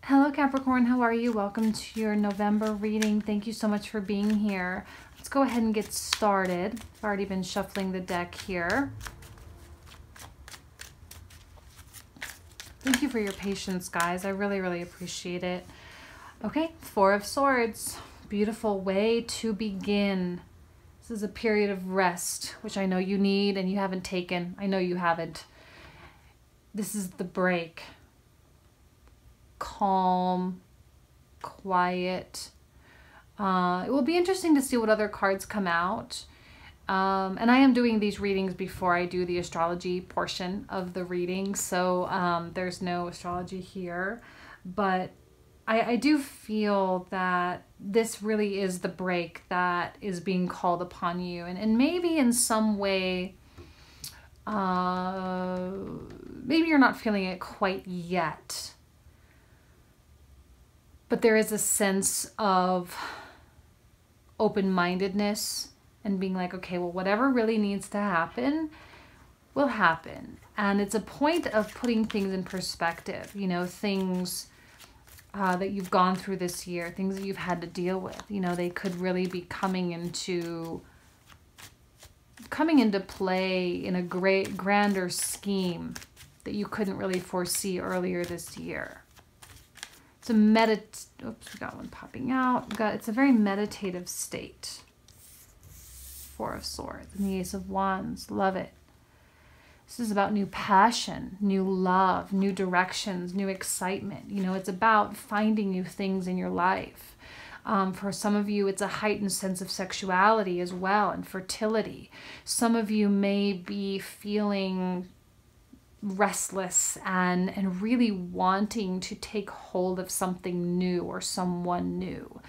Hello Capricorn, how are you? Welcome to your November reading. Thank you so much for being here. Let's go ahead and get started. I've already been shuffling the deck here. Thank you for your patience, guys. I really, really appreciate it. Okay, Four of Swords. Beautiful way to begin. This is a period of rest, which I know you need and you haven't taken. I know you haven't. This is the break. Calm, quiet. It will be interesting to see what other cards come out. And I am doing these readings before I do the astrology portion of the reading. So there's no astrology here. But I do feel that this really is the break that is being called upon you. And maybe in some way, maybe you're not feeling it quite yet. But there is a sense of open-mindedness and being like, okay, well, whatever really needs to happen will happen. And it's a point of putting things in perspective, you know, things that you've gone through this year, things that you've had to deal with. You know, they could really be coming into play in a grander scheme that you couldn't really foresee earlier this year. It's a oops, we got one popping out. It's a very meditative state. Four of Swords and the Ace of Wands. Love it. This is about new passion, new love, new directions, new excitement. You know, it's about finding new things in your life. For some of you, it's a heightened sense of sexuality as well and fertility. Some of you may be feeling restless and really wanting to take hold of something new or someone new.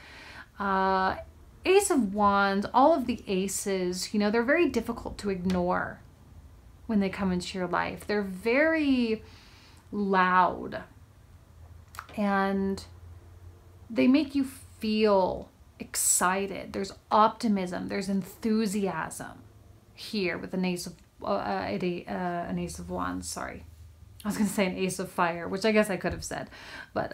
Ace of Wands, all of the aces, you know, they're very difficult to ignore when they come into your life. They're very loud and they make you feel excited. There's optimism, there's enthusiasm here with an Ace of an Ace of Wands, sorry. I was going to say an Ace of Fire, which I guess I could have said. But,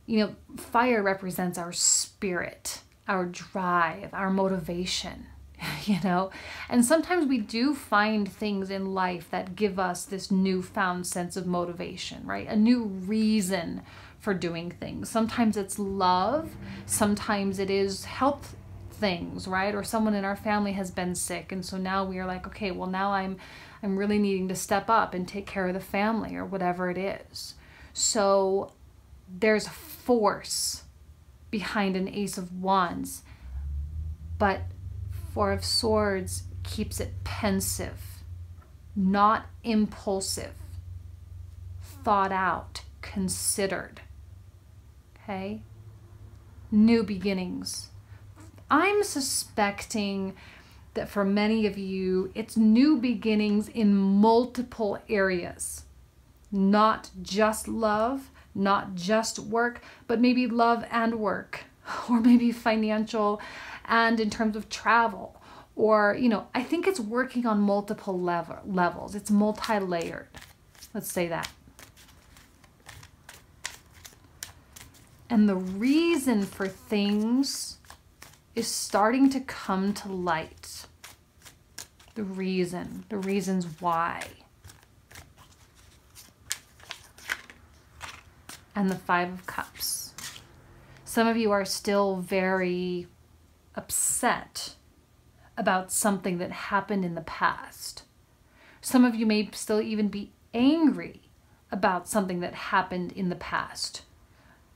you know, fire represents our spirit, our drive, our motivation, you know. And sometimes we do find things in life that give us this newfound sense of motivation, right? A new reason for doing things. Sometimes it's love. Sometimes it is health things, right? Or someone in our family has been sick, and so now we are like, okay, well, now I'm really needing to step up and take care of the family or whatever it is. So there's force behind an Ace of Wands, but Four of Swords keeps it pensive, not impulsive, thought out, considered. Okay? New beginnings. I'm suspecting that for many of you, it's new beginnings in multiple areas. Not just love, not just work, but maybe love and work, or maybe financial and in terms of travel. Or, you know, I think it's working on multiple levels. It's multi-layered. Let's say that. And the reason for things is starting to come to light. The reasons why. And the Five of Cups. Some of you are still very upset about something that happened in the past. Some of you may still even be angry about something that happened in the past.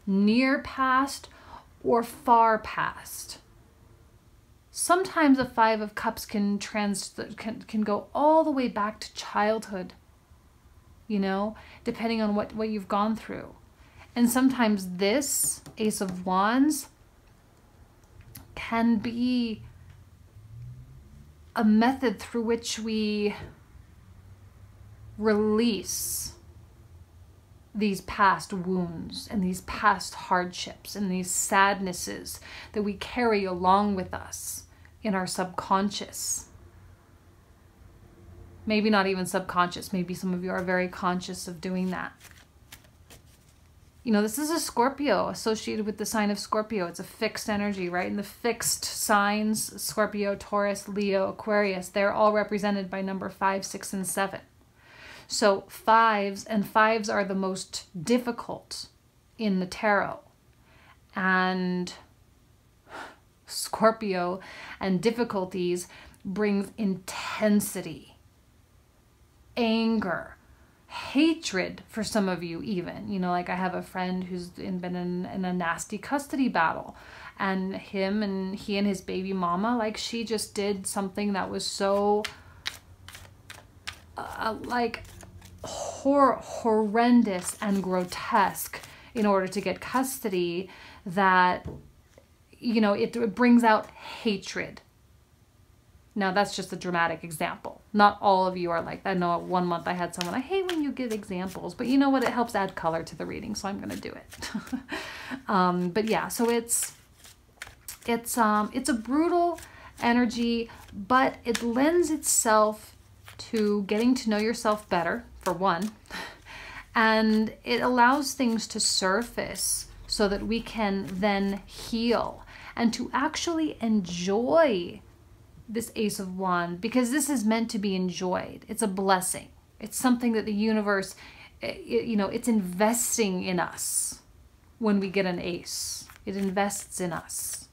Near past or far past. Sometimes a Five of Cups can go all the way back to childhood, you know, depending on what you've gone through. And sometimes this Ace of Wands can be a method through which we release these past wounds and these past hardships and these sadnesses that we carry along with us in our subconscious. Maybe not even subconscious. Maybe some of you are very conscious of doing that. you know, this is a Scorpio associated with the sign of Scorpio. It's a fixed energy, right? And the fixed signs, Scorpio, Taurus, Leo, Aquarius, they're all represented by number 5, 6, and 7. So fives are the most difficult in the tarot. And Scorpio and difficulties brings intensity, anger, hatred for some of you even. You know, like I have a friend who's been in a nasty custody battle, and he and his baby mama, like she just did something that was so like horrendous and grotesque in order to get custody, that, you know, it brings out hatred. Now, that's just a dramatic example. Not all of you are like that. I know 1 month I had someone, I hate when you give examples, but you know what? It helps add color to the reading, so I'm going to do it. But yeah, so it's a brutal energy, but it lends itself to getting to know yourself better, for one, and it allows things to surface so that we can then heal and to actually enjoy this Ace of Wands, because this is meant to be enjoyed. It's a blessing. It's something that the universe, you know, it's investing in us when we get an ace. It invests in us.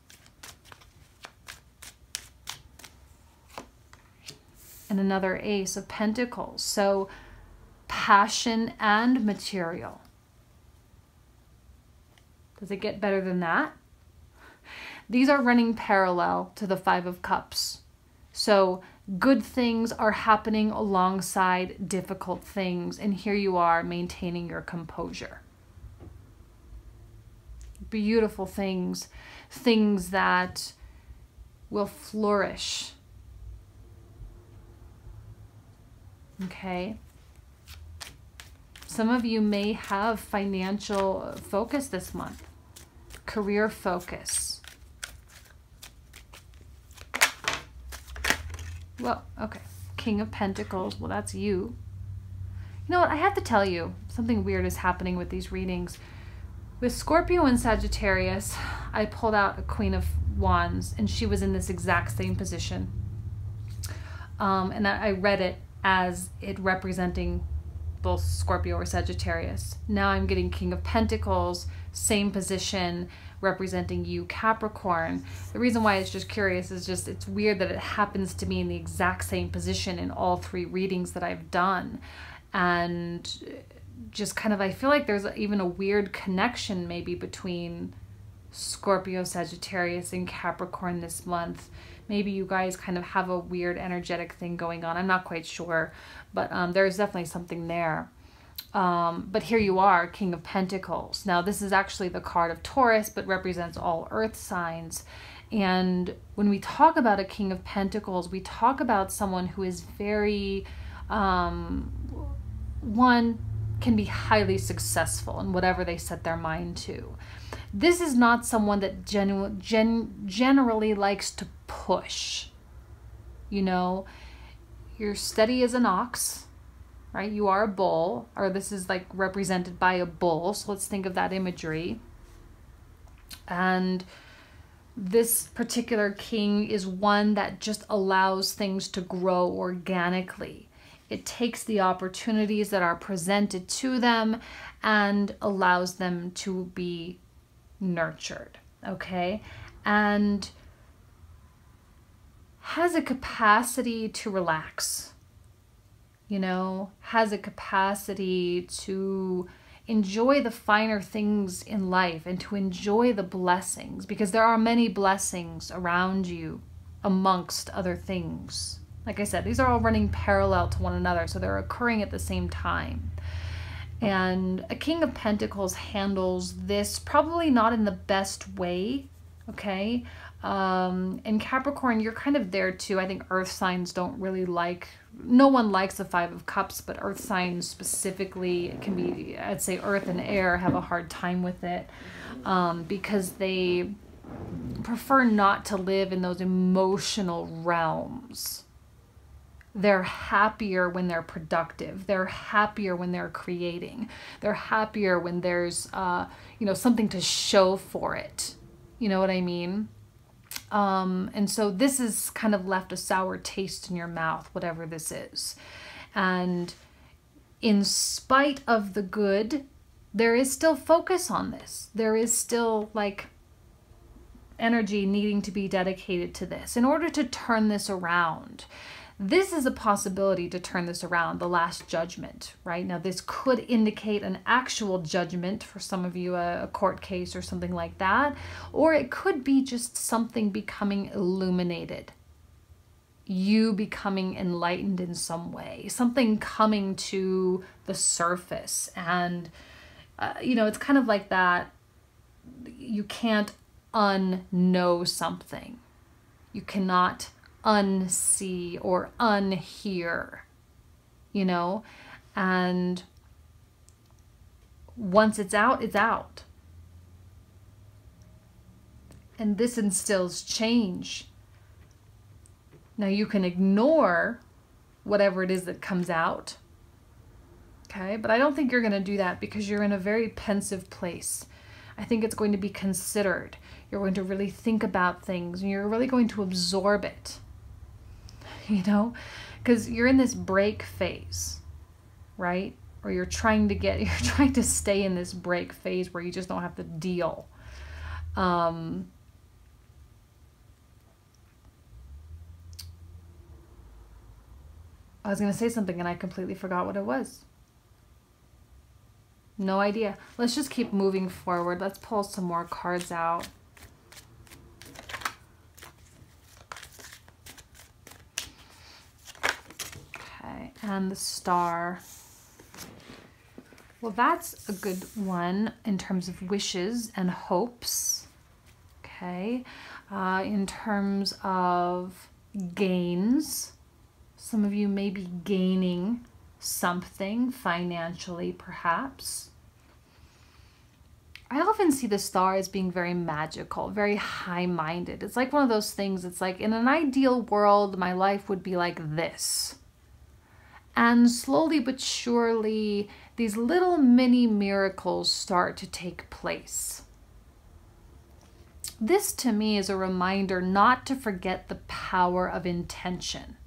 And another Ace of Pentacles. So passion and material. Does it get better than that? These are running parallel to the Five of Cups. So good things are happening alongside difficult things. And here you are maintaining your composure. Beautiful things. Things that will flourish. Okay. Some of you may have financial focus this month. Career focus. Well, okay. King of Pentacles. Well, that's you. You know what? I have to tell you, something weird is happening with these readings. With Scorpio and Sagittarius, I pulled out a Queen of Wands, and she was in this exact same position. And I read it as it representing both Scorpio or Sagittarius. Now I'm getting King of Pentacles, same position, representing you, Capricorn. The reason why it's just curious is just it's weird that it happens to me in the exact same position in all three readings that I've done. And just kind of, I feel like there's even a weird connection maybe between Scorpio, Sagittarius, and Capricorn this month. Maybe you guys kind of have a weird energetic thing going on. I'm not quite sure, but there's definitely something there. But here you are, King of Pentacles. Now, this is actually the card of Taurus, but represents all earth signs. And when we talk about a King of Pentacles, we talk about someone who is very, one, can be highly successful in whatever they set their mind to. This is not someone that generally likes to push. You know, you're steady as an ox, right? You are a bull, or this is like represented by a bull. So let's think of that imagery. And this particular king is one that just allows things to grow organically. It takes the opportunities that are presented to them and allows them to be nurtured, okay? And has a capacity to relax, you know, has a capacity to enjoy the finer things in life and to enjoy the blessings, because there are many blessings around you amongst other things. Like I said, these are all running parallel to one another, so they're occurring at the same time. And a King of Pentacles handles this probably not in the best way, okay? And Capricorn, you're kind of there too. I think earth signs don't really like, no one likes the Five of Cups, but earth signs specifically, it can be, I'd say earth and air have a hard time with it because they prefer not to live in those emotional realms. they're happier when they're productive. They're happier when they're creating. They're happier when there's, something to show for it. You know what I mean? And so this has kind of left a sour taste in your mouth, whatever this is. And in spite of the good, there is still focus on this. There is still like energy needing to be dedicated to this in order to turn this around. This is a possibility to turn this around, the last judgment, right? Now, this could indicate an actual judgment for some of you, a court case or something like that, or it could be just something becoming illuminated, you becoming enlightened in some way, something coming to the surface. And, it's kind of like that. You can't unknow something. You cannot unsee or unhear, and once it's out, it's out. And this instills change. Now you can ignore whatever it is that comes out, okay? But I don't think you're going to do that because you're in a very pensive place. I think it's going to be considered. You're going to really think about things and you're really going to absorb it. Because you're in this break phase, right? Or you're trying to stay in this break phase where you just don't have to deal. I was going to say something and I completely forgot what it was. No idea. Let's just keep moving forward. Let's pull some more cards out. And the Star. Well, that's a good one in terms of wishes and hopes. Okay. In terms of gains, some of you may be gaining something financially, perhaps. I often see the Star as being very magical, very high-minded. It's like one of those things, it's like in an ideal world, my life would be like this. And slowly but surely, these little mini miracles start to take place. This to me is a reminder not to forget the power of intention.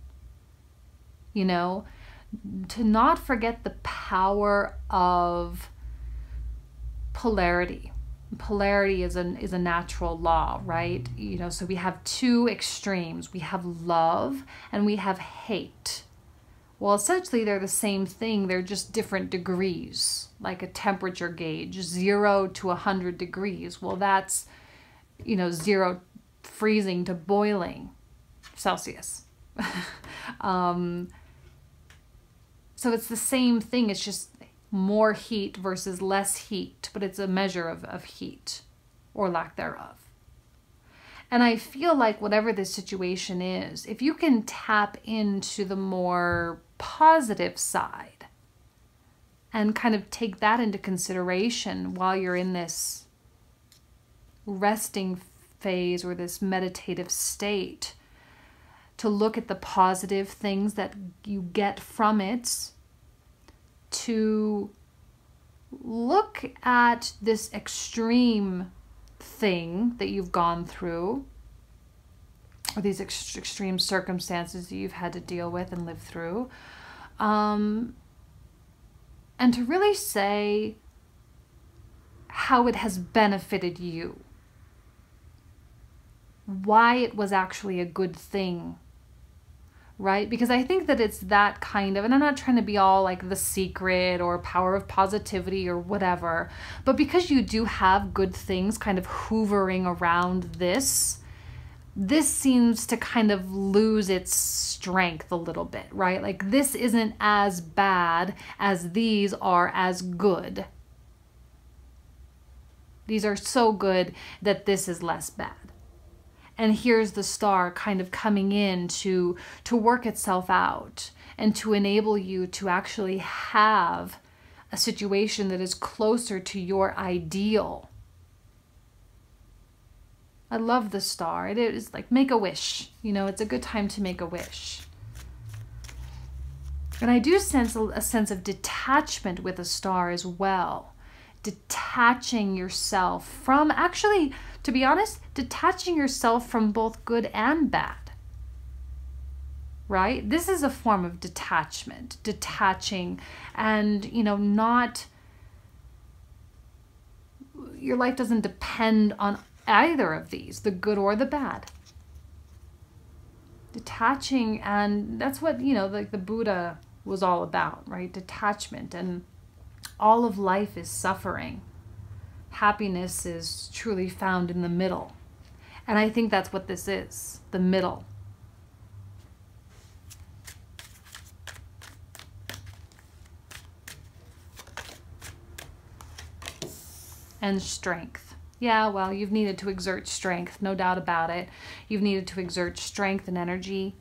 To not forget the power of polarity. Polarity is a natural law, right? So we have two extremes. We have love and we have hate. Well, essentially, they're the same thing. They're just different degrees, like a temperature gauge, 0 to 100 degrees. Well, that's, 0 freezing to boiling Celsius. So it's the same thing. It's just more heat versus less heat, but it's a measure of heat or lack thereof. And I feel like whatever this situation is, if you can tap into the more positive side and kind of take that into consideration while you're in this resting phase or this meditative state, to look at the positive things that you get from it, to look at this extreme thing that you've gone through, or these extreme circumstances that you've had to deal with and live through, and to really say how it has benefited you, why it was actually a good thing, right? Because I think that it's that kind of, and I'm not trying to be all like The Secret or Power of Positivity or whatever, but because you do have good things kind of hoovering around this seems to kind of lose its strength a little bit, right? Like this isn't as bad as these are as good. These are so good that this is less bad. And here's the Star kind of coming in to work itself out and to enable you to actually have a situation that is closer to your ideal. I love the Star. It is like make a wish. It's a good time to make a wish. And I do sense a sense of detachment with a star as well. Detaching yourself from, actually, to be honest, detaching yourself from both good and bad. Right? This is a form of detachment, detaching, and, you know, not, your life doesn't depend on either of these, the good or the bad. Detaching, and that's what, you know, like the Buddha was all about, right? Detachment, and all of life is suffering. Happiness is truly found in the middle. And I think that's what this is, the middle. And strength. Yeah, well, you've needed to exert strength, no doubt about it. You've needed to exert strength and energy.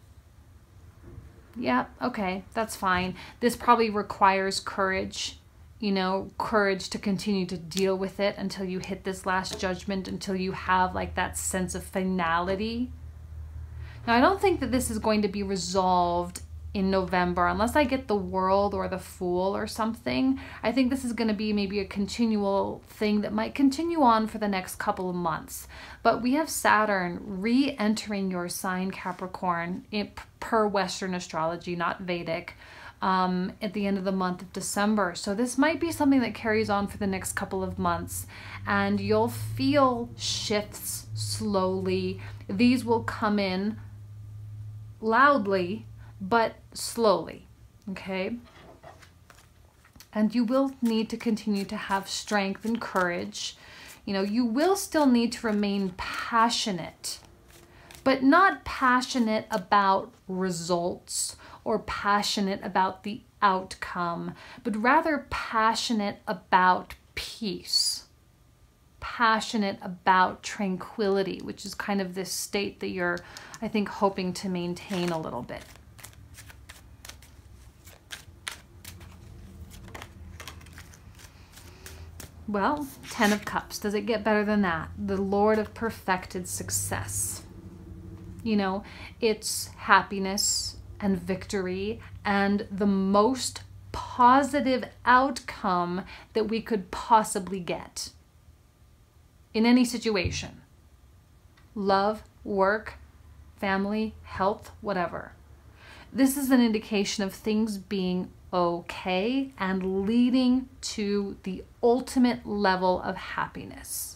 Yeah, okay, that's fine. This probably requires courage, you know, courage to continue to deal with it until you hit this last judgment, until you have like that sense of finality. Now, I don't think that this is going to be resolved in November, unless I get the World or the Fool or something. I think this is going to be maybe a continual thing that might continue on for the next couple of months. But we have Saturn re-entering your sign, Capricorn, per Western astrology, not Vedic, at the end of the month of December. So this might be something that carries on for the next couple of months, and you'll feel shifts slowly. These will come in loudly, but slowly, okay? And you will need to continue to have strength and courage. You know, you will still need to remain passionate, but not passionate about results or passionate about the outcome, but rather passionate about peace, passionate about tranquility, which is kind of this state that you're, I think, hoping to maintain a little bit. Well, 10 of Cups. Does it get better than that? The Lord of perfected success. You know, it's happiness and victory and the most positive outcome that we could possibly get in any situation. Love, work, family, health, whatever. This is an indication of things being okay and leading to the ultimate level of happiness.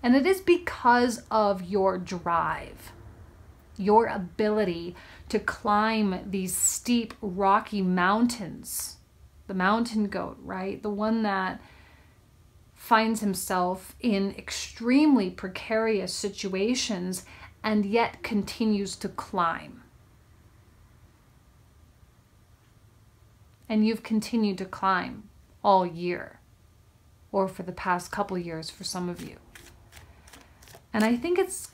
And it is because of your drive, your ability to climb these steep rocky mountains. The mountain goat, right? The one that finds himself in extremely precarious situations and yet continues to climb. And you've continued to climb all year, or for the past couple years for some of you. And I think it's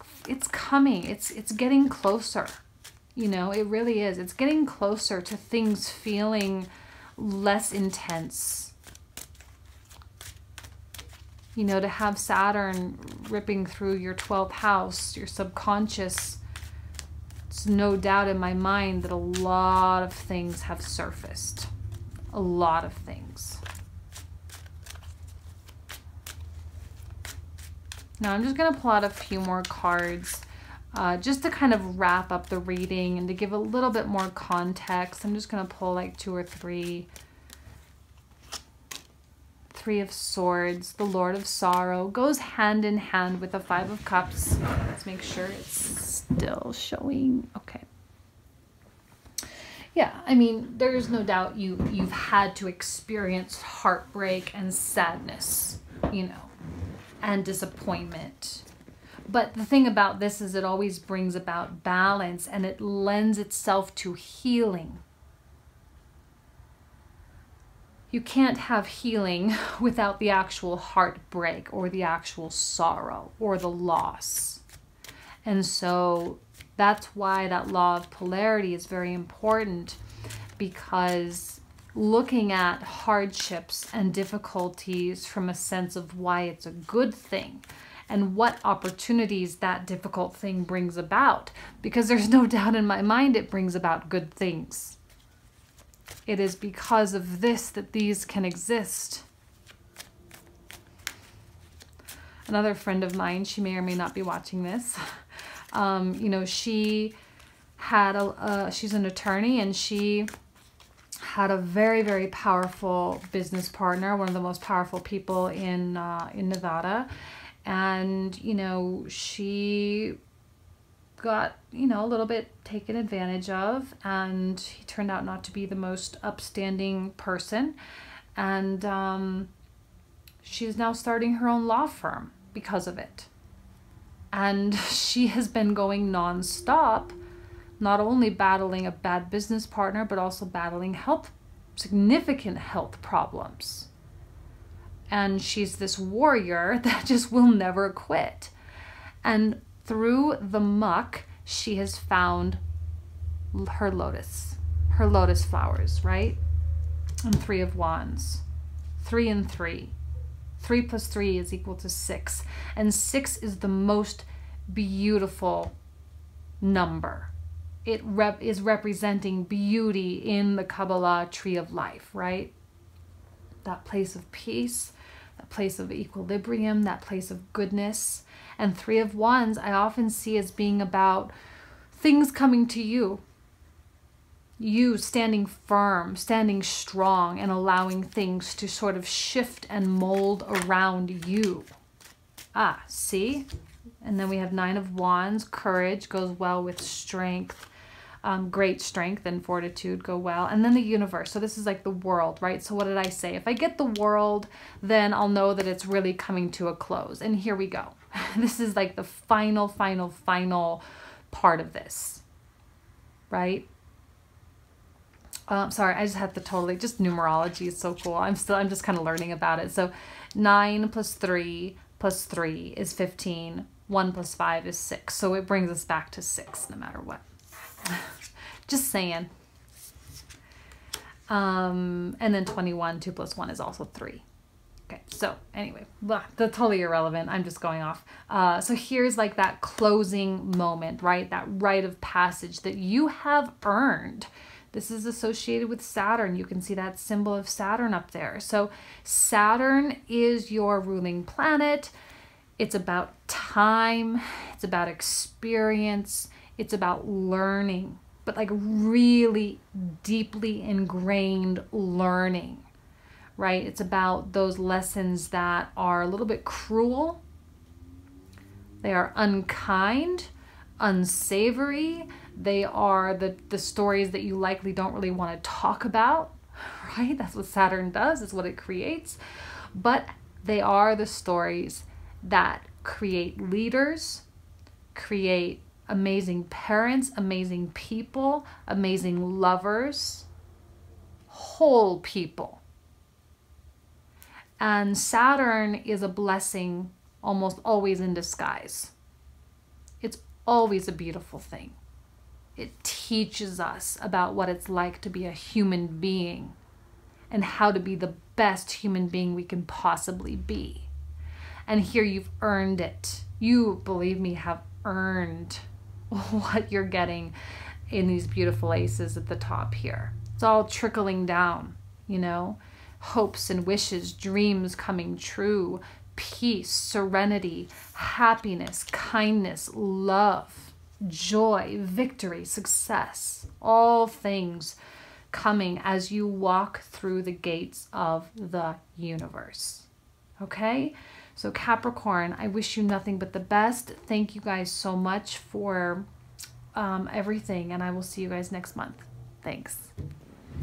coming. It's getting closer. You know, it really is. It's getting closer to things feeling less intense. You know, to have Saturn ripping through your 12th house, your subconscious, it's no doubt in my mind that a lot of things have surfaced. A lot of things. Now I'm just going to pull out a few more cards just to kind of wrap up the reading and to give a little bit more context. I'm just going to pull like 2 or 3. 3 of Swords, the Lord of Sorrow, goes hand in hand with the 5 of Cups. Let's make sure it's still showing. Okay. Yeah, I mean, there's no doubt you've had to experience heartbreak and sadness, you know, and disappointment. But the thing about this is it always brings about balance and it lends itself to healing. You can't have healing without the actual heartbreak or the actual sorrow or the loss. And so that's why that law of polarity is very important, because looking at hardships and difficulties from a sense of why it's a good thing and what opportunities that difficult thing brings about, because there's no doubt in my mind it brings about good things. It is because of this that these can exist. Another friend of mine, she may or may not be watching this. You know, she had she's an attorney, and she had a very, very powerful business partner, one of the most powerful people in Nevada. And, you know, she got, you know, a little bit taken advantage of, and he turned out not to be the most upstanding person. And she's now starting her own law firm because of it. And she has been going nonstop, not only battling a bad business partner, but also battling significant health problems. And she's this warrior that just will never quit. And through the muck, she has found her lotus flowers, right? And 3 of Wands, 3 and 3. 3 plus 3 is equal to 6. And 6 is the most beautiful number. It is representing beauty in the Kabbalah tree of life, right? That place of peace, that place of equilibrium, that place of goodness. And 3 of Wands I often see as being about things coming to you. You standing firm, standing strong, and allowing things to sort of shift and mold around you. Ah, see? And then we have 9 of Wands. Courage goes well with strength. Great strength and fortitude go well. And then the universe. So this is like the world, right? So what did I say? If I get the world, then I'll know that it's really coming to a close. And here we go. This is like the final part of this, right? Sorry, I just had to just numerology is so cool. I'm just kind of learning about it. So 9 plus 3 plus 3 is 15. 1 plus 5 is 6. So it brings us back to 6 no matter what. Just saying. And then 21, 2 plus 1 is also 3. Okay, so anyway, that's totally irrelevant. I'm just going off. So here's like that closing moment, right? That rite of passage that you have earned. This is associated with Saturn. You can see that symbol of Saturn up there. So Saturn is your ruling planet. It's about time. It's about experience. It's about learning, but like really deeply ingrained learning, right? It's about those lessons that are a little bit cruel. They are unkind, unsavory. They are the stories that you likely don't really want to talk about, right? That's what Saturn does, is what it creates. But they are the stories that create leaders, create amazing parents, amazing people, amazing lovers, whole people. And Saturn is a blessing almost always in disguise. It's always a beautiful thing. It teaches us about what it's like to be a human being and how to be the best human being we can possibly be. And here you've earned it. You, believe me, have earned what you're getting in these beautiful aces at the top here. It's all trickling down, you know, hopes and wishes, dreams coming true, peace, serenity, happiness, kindness, love, joy, victory, success, all things coming as you walk through the gates of the universe. Okay? So Capricorn, I wish you nothing but the best. Thank you guys so much for everything, and I will see you guys next month. Thanks.